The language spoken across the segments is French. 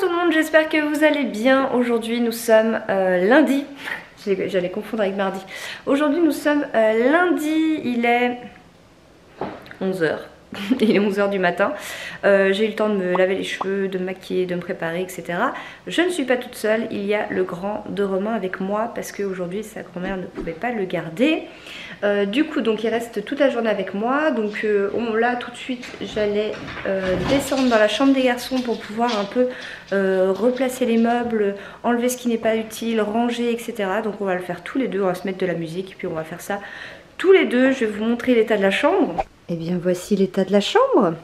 tout le monde, j'espère que vous allez bien. Aujourd'hui nous sommes lundi, j'allais confondre avec mardi. Aujourd'hui nous sommes lundi, il est 11 h. Il est 11 h du matin. J'ai eu le temps de me laver les cheveux, de me maquiller, de me préparer, etc. Je ne suis pas toute seule, il y a le grand de Romain avec moi parce qu'aujourd'hui sa grand-mère ne pouvait pas le garder. Du coup donc il reste toute la journée avec moi. Donc là tout de suite j'allais descendre dans la chambre des garçons pour pouvoir un peu replacer les meubles, enlever ce qui n'est pas utile, ranger, etc. Donc on va le faire tous les deux, on va se mettre de la musique et puis on va faire ça tous les deux. Je vais vous montrer l'état de la chambre. Et bien voici l'état de la chambre.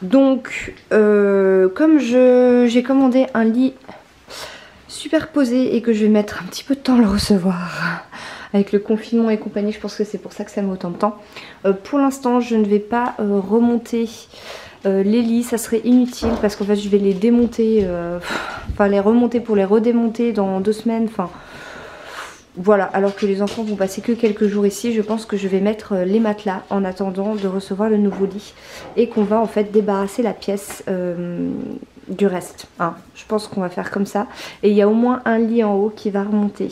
Donc comme j'ai commandé un lit superposé et que je vais mettre un petit peu de temps à le recevoir avec le confinement et compagnie, je pense que c'est pour ça que ça met autant de temps. Pour l'instant je ne vais pas remonter les lits, ça serait inutile parce qu'en fait je vais les démonter, enfin les remonter pour les redémonter dans 2 semaines, enfin voilà, alors que les enfants vont passer que quelques jours ici. Je pense que je vais mettre les matelas en attendant de recevoir le nouveau lit et qu'on va en fait débarrasser la pièce du reste, hein. Je pense qu'on va faire comme ça. Et il y a au moins un lit en haut qui va remonter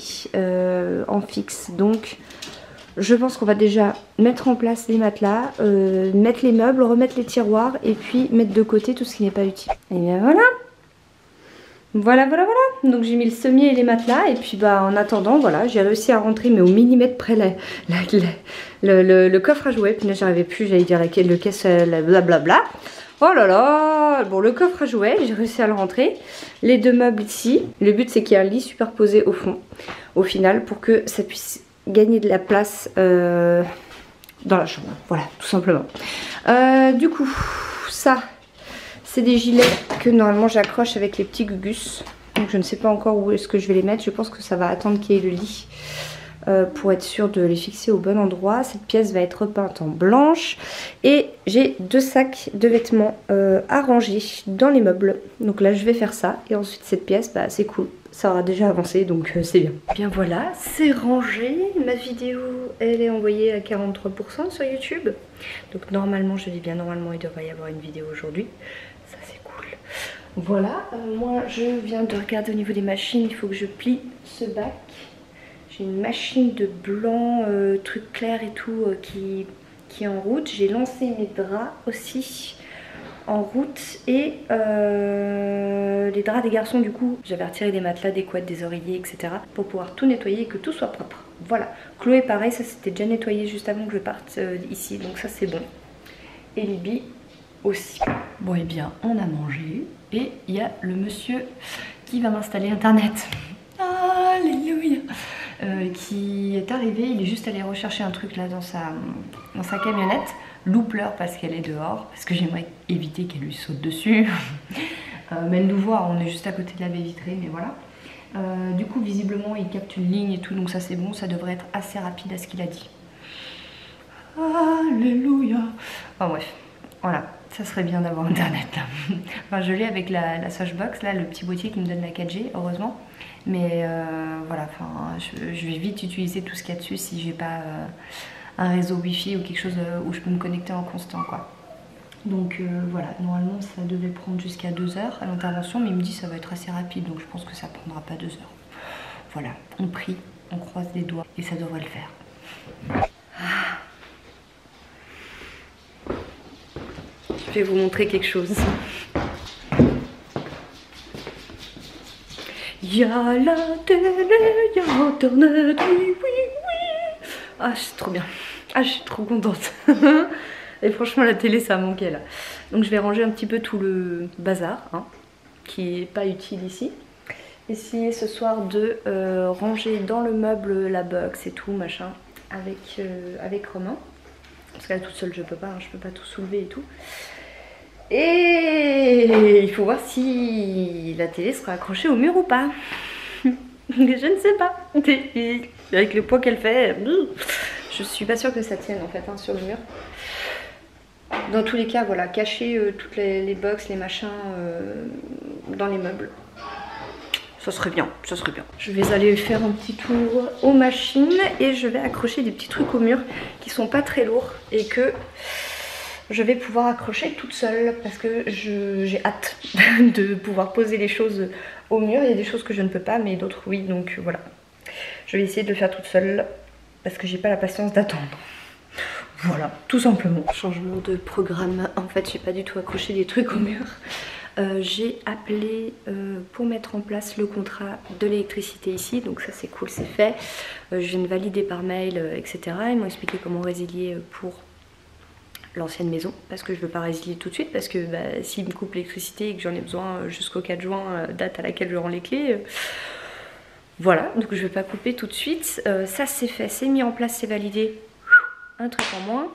en fixe. Donc je pense qu'on va déjà mettre en place les matelas, mettre les meubles, remettre les tiroirs et puis mettre de côté tout ce qui n'est pas utile. Et bien voilà. Voilà. Donc j'ai mis le sommier et les matelas et puis bah en attendant voilà, j'ai réussi à rentrer mais au millimètre près le coffre à jouets. Puis là j'arrivais plus, j'allais dire le caisse blablabla. Oh là là. Bon, le coffre à jouets, j'ai réussi à le rentrer. Les 2 meubles ici. Le but c'est qu'il y ait un lit superposé au fond, au final, pour que ça puisse gagner de la place dans la chambre. Voilà, tout simplement. Du coup, ça... c'est des gilets que normalement j'accroche avec les petits gugus. Donc je ne sais pas encore où est-ce que je vais les mettre. Je pense que ça va attendre qu'il y ait le lit pour être sûr de les fixer au bon endroit. Cette pièce va être peinte en blanche. Et j'ai 2 sacs de vêtements à ranger dans les meubles. Donc là je vais faire ça. Et ensuite cette pièce, bah, c'est cool. Ça aura déjà avancé donc c'est bien. Bien voilà, c'est rangé. Ma vidéo elle est envoyée à 43% sur YouTube. Donc normalement, je dis bien normalement, il devrait y avoir une vidéo aujourd'hui. Ça c'est cool. Voilà, moi je viens de regarder au niveau des machines, il faut que je plie ce bac. J'ai une machine de blanc, truc clair et tout qui est en route. J'ai lancé mes draps aussi en route et les draps des garçons du coup. J'avais retiré des matelas, des couettes, des oreillers, etc. pour pouvoir tout nettoyer et que tout soit propre. Voilà, Chloé pareil, ça c'était déjà nettoyé juste avant que je parte ici, donc ça c'est bon. Et Libby aussi. Bon et bien on a mangé et il y a le monsieur qui va m'installer internet. Alléluia. Qui est arrivé, il est juste allé rechercher un truc là dans sa camionnette. Lou pleure parce qu'elle est dehors, parce que j'aimerais éviter qu'elle lui saute dessus. Mais elle nous voit, on est juste à côté de la baie vitrée, mais voilà. Du coup visiblement il capte une ligne et tout, donc ça c'est bon, ça devrait être assez rapide à ce qu'il a dit. Alléluia. Enfin bref, voilà, ça serait bien d'avoir internet là. Enfin je l'ai avec la Swashbox, là le petit boîtier qui me donne la 4G, heureusement. Mais voilà, enfin je vais vite utiliser tout ce qu'il y a dessus si j'ai pas un réseau wifi ou quelque chose où je peux me connecter en constant quoi. Donc voilà, normalement ça devait prendre jusqu'à 2 h à l'intervention, mais il me dit ça va être assez rapide, donc je pense que ça prendra pas 2 h. Voilà, on prie, on croise les doigts et ça devrait le faire. Je vais vous montrer quelque chose. Il y a la télé, il y a internet, oui. Ah c'est trop bien, ah je suis trop contente. Et franchement la télé ça a manqué là. Donc je vais ranger un petit peu tout le bazar hein, qui est pas utile ici. Essayer ce soir de ranger dans le meuble la box et tout machin avec Romain. Parce que là toute seule je peux pas, hein, je peux pas tout soulever et tout. Et il faut voir si la télé sera accrochée au mur ou pas. Je ne sais pas. Avec le poids qu'elle fait, je suis pas sûre que ça tienne en fait hein, sur le mur. Dans tous les cas, voilà, cacher toutes les box, les machins dans les meubles. Ça serait bien, ça serait bien. Je vais aller faire un petit tour aux machines et je vais accrocher des petits trucs au mur qui sont pas très lourds et que je vais pouvoir accrocher toute seule parce que j'ai hâte de pouvoir poser les choses au mur. Il y a des choses que je ne peux pas mais d'autres oui, donc voilà. Je vais essayer de le faire toute seule parce que j'ai pas la patience d'attendre. Voilà, tout simplement. Changement de programme. En fait, j'ai pas du tout accroché des trucs au mur. J'ai appelé pour mettre en place le contrat de l'électricité ici, donc ça c'est cool, c'est fait. Je viens de valider par mail, etc. Ils m'ont expliqué comment résilier pour l'ancienne maison, parce que je veux pas résilier tout de suite, parce que bah, s'ils me coupent l'électricité et que j'en ai besoin jusqu'au 4 juin, date à laquelle je rends les clés, voilà, donc je vais pas couper tout de suite. Ça c'est fait, c'est mis en place, c'est validé, un truc en moins.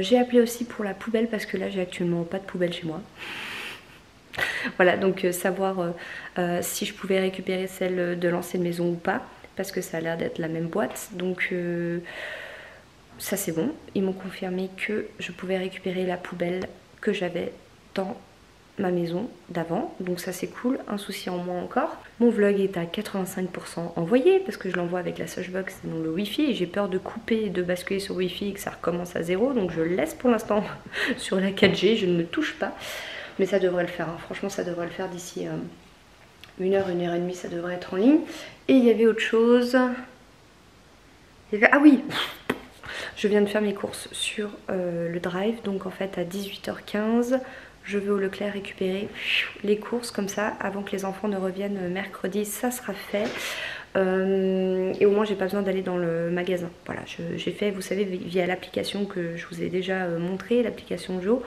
J'ai appelé aussi pour la poubelle, parce que là j'ai actuellement pas de poubelle chez moi. Voilà, donc savoir si je pouvais récupérer celle de l'ancienne maison ou pas, parce que ça a l'air d'être la même boîte. Donc ça c'est bon, ils m'ont confirmé que je pouvais récupérer la poubelle que j'avais dans ma maison d'avant, donc ça c'est cool, un souci en moins encore. Mon vlog est à 85% envoyé parce que je l'envoie avec la Soshbox et non le Wi-Fi, et j'ai peur de couper et de basculer sur Wi-Fi et que ça recommence à zéro, donc je laisse pour l'instant sur la 4G, je ne me touche pas. Mais ça devrait le faire, hein. Franchement ça devrait le faire d'ici 1 heure, 1 heure et demie, ça devrait être en ligne. Et il y avait autre chose. Ah oui, je viens de faire mes courses sur le drive, donc en fait à 18h15, je vais au Leclerc récupérer les courses, comme ça, avant que les enfants ne reviennent mercredi, ça sera fait. Et au moins j'ai pas besoin d'aller dans le magasin. Voilà, j'ai fait, vous savez, via l'application que je vous ai déjà montré, l'application Jo,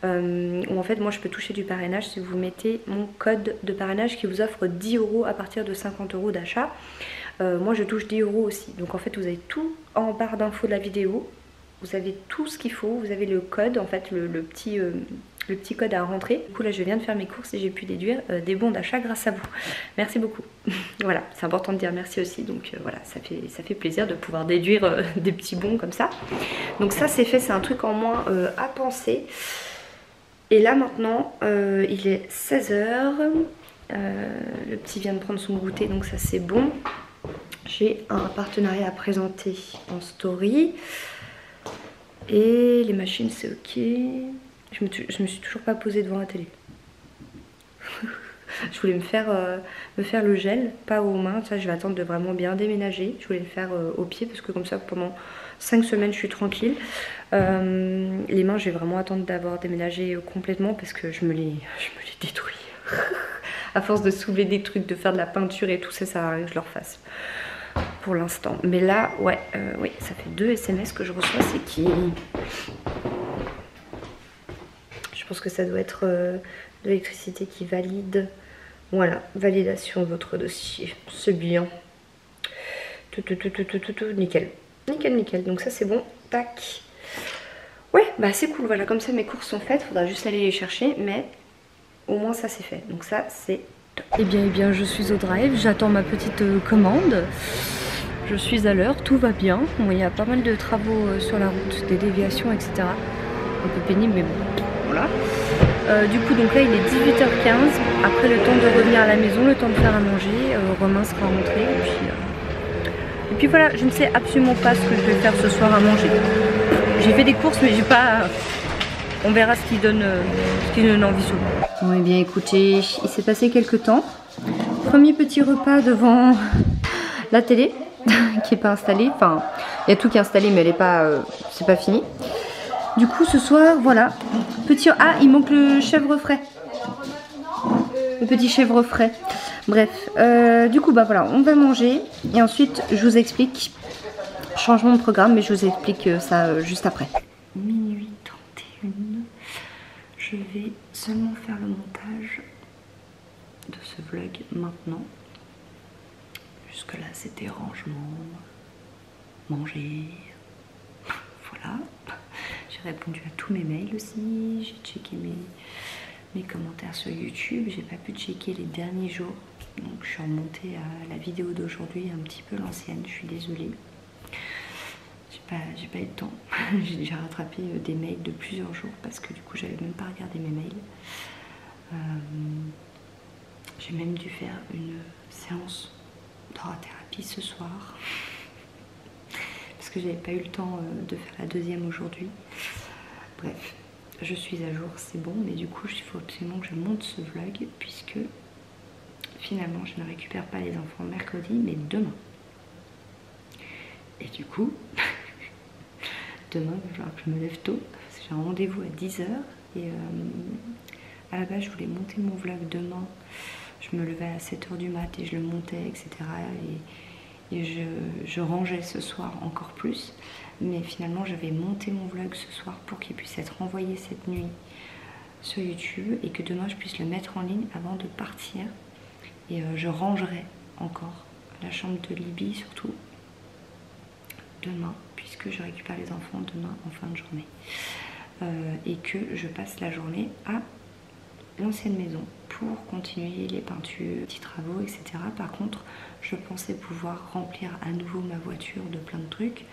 où en fait moi je peux toucher du parrainage si vous mettez mon code de parrainage qui vous offre 10 € à partir de 50 € d'achat. Moi je touche 10 € aussi, donc en fait vous avez tout en barre d'infos de la vidéo, vous avez tout ce qu'il faut, vous avez le code, en fait le petit code à rentrer. Du coup là je viens de faire mes courses et j'ai pu déduire des bons d'achat grâce à vous. Merci beaucoup. Voilà, c'est important de dire merci aussi, donc voilà, ça fait plaisir de pouvoir déduire des petits bons comme ça. Donc ça c'est fait, c'est un truc en moins à penser. Et là maintenant il est 16 h, le petit vient de prendre son goûter, donc ça c'est bon. J'ai un partenariat à présenter en story. Et les machines c'est ok. Je me suis toujours pas posée devant la télé. Je voulais me faire le gel, pas aux mains. Ça je vais attendre de vraiment bien déménager. Je voulais le faire aux pieds parce que comme ça pendant 5 semaines je suis tranquille. Les mains je vais vraiment attendre d'avoir déménagé complètement parce que je me les détruis. À force de soulever des trucs, de faire de la peinture et tout ça, ça sert à rien que je le refasse. Pour l'instant. Mais là, ouais, oui, ça fait 2 SMS que je reçois, c'est qui? Je pense que ça doit être de l'électricité qui valide. Voilà, validation de votre dossier. C'est bien. Nickel. Nickel, nickel. Donc ça c'est bon. Tac. Ouais, bah c'est cool. Voilà, comme ça mes courses sont faites. Faudra juste aller les chercher, mais au moins ça c'est fait. Donc ça c'est top. Eh bien, je suis au drive. J'attends ma petite commande. Je suis à l'heure, tout va bien. Bon, il y a pas mal de travaux sur la route, des déviations, etc. Un peu pénible, mais bon, voilà. Du coup, donc là, il est 18h15. Après, le temps de revenir à la maison, le temps de faire à manger. Romain sera rentré. Et puis voilà, je ne sais absolument pas ce que je vais faire ce soir à manger. J'ai fait des courses, mais j'ai pas... On verra ce qui donne envie sur moi. Bon, eh bien, écoutez, il s'est passé quelques temps. Premier petit repas devant la télé. Qui est pas installée, enfin il y a tout qui est installé mais elle est pas c'est pas fini. Du coup ce soir voilà, petit, ah il manque le chèvre frais, le petit chèvre frais. Bref, du coup bah voilà, on va manger et ensuite je vous explique changement de programme, mais je vous explique ça juste après. Minuit 31, je vais seulement faire le montage de ce vlog maintenant. Jusque là c'était rangement, manger, voilà. J'ai répondu à tous mes mails aussi, j'ai checké mes commentaires sur YouTube, j'ai pas pu checker les derniers jours. Donc je suis remontée à la vidéo d'aujourd'hui, un petit peu l'ancienne, je suis désolée. J'ai pas eu le temps, j'ai déjà rattrapé des mails de plusieurs jours parce que du coup j'avais même pas regardé mes mails. J'ai même dû faire une séance d'hora-thérapie ce soir parce que j'avais pas eu le temps de faire la deuxième aujourd'hui. Bref, je suis à jour, c'est bon, mais du coup il faut absolument que je monte ce vlog puisque finalement je ne récupère pas les enfants mercredi mais demain. Et du coup, demain il va falloir que je me lève tôt parce que j'ai un rendez-vous à 10 h et à la base je voulais monter mon vlog demain. Je me levais à 7 h du mat et je le montais, etc. Et je rangeais ce soir encore plus. Mais finalement, j'avais monté mon vlog ce soir pour qu'il puisse être envoyé cette nuit sur YouTube et que demain, je puisse le mettre en ligne avant de partir. Et je rangerai encore la chambre de Libye, surtout demain, puisque je récupère les enfants demain en fin de journée. Et que je passe la journée à l'ancienne maison pour continuer les peintures, petits travaux, etc. Par contre, je pensais pouvoir remplir à nouveau ma voiture de plein de trucs,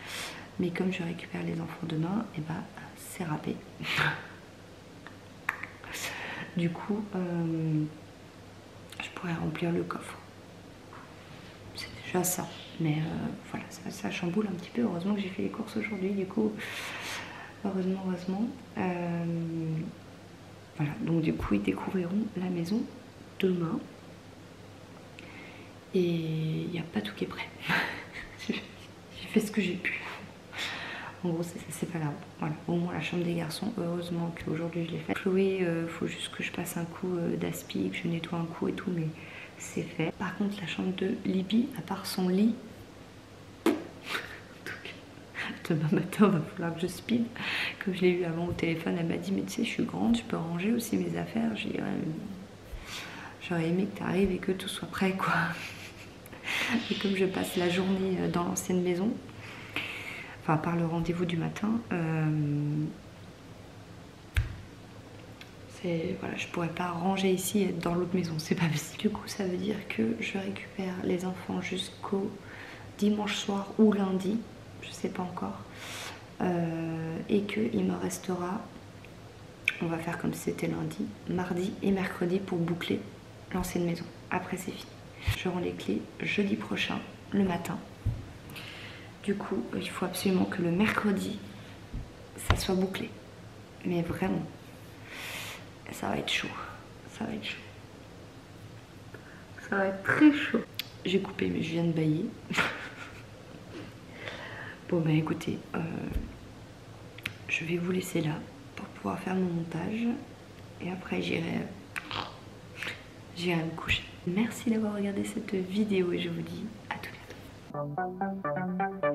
mais comme je récupère les enfants demain, et bah c'est râpé. Du coup, je pourrais remplir le coffre. C'est déjà ça, mais voilà, ça chamboule un petit peu. Heureusement que j'ai fait les courses aujourd'hui, du coup, heureusement. Voilà, donc du coup ils découvriront la maison demain et il n'y a pas tout qui est prêt. J'ai fait ce que j'ai pu. En gros c'est pas grave. Voilà, au moins la chambre des garçons, heureusement qu'aujourd'hui je l'ai fait. Chloé, faut juste que je passe un coup d'aspi, que je nettoie un coup et tout, mais c'est fait. Par contre la chambre de Libye, à part son lit, demain matin il va falloir que je speed. Comme je l'ai eu avant au téléphone, elle m'a dit mais tu sais je suis grande, je peux ranger aussi mes affaires. J'ai dit j'aurais aimé que tu arrives et que tout soit prêt quoi. Et comme je passe la journée dans l'ancienne maison, enfin à part le rendez-vous du matin, voilà, je pourrais pas ranger ici et être dans l'autre maison, c'est pas possible. Du coup ça veut dire que je récupère les enfants jusqu'au dimanche soir ou lundi, je sais pas encore. Et qu'il me restera, on va faire comme si c'était lundi, mardi et mercredi pour boucler l'ancienne maison. Après c'est fini. Je rends les clés jeudi prochain, le matin. Du coup, il faut absolument que le mercredi, ça soit bouclé. Mais vraiment, ça va être chaud. Ça va être chaud. Ça va être très chaud. J'ai coupé mais je viens de bailler. Bon bah écoutez, je vais vous laisser là pour pouvoir faire mon montage et après j'irai me coucher. Merci d'avoir regardé cette vidéo et je vous dis à tout bientôt.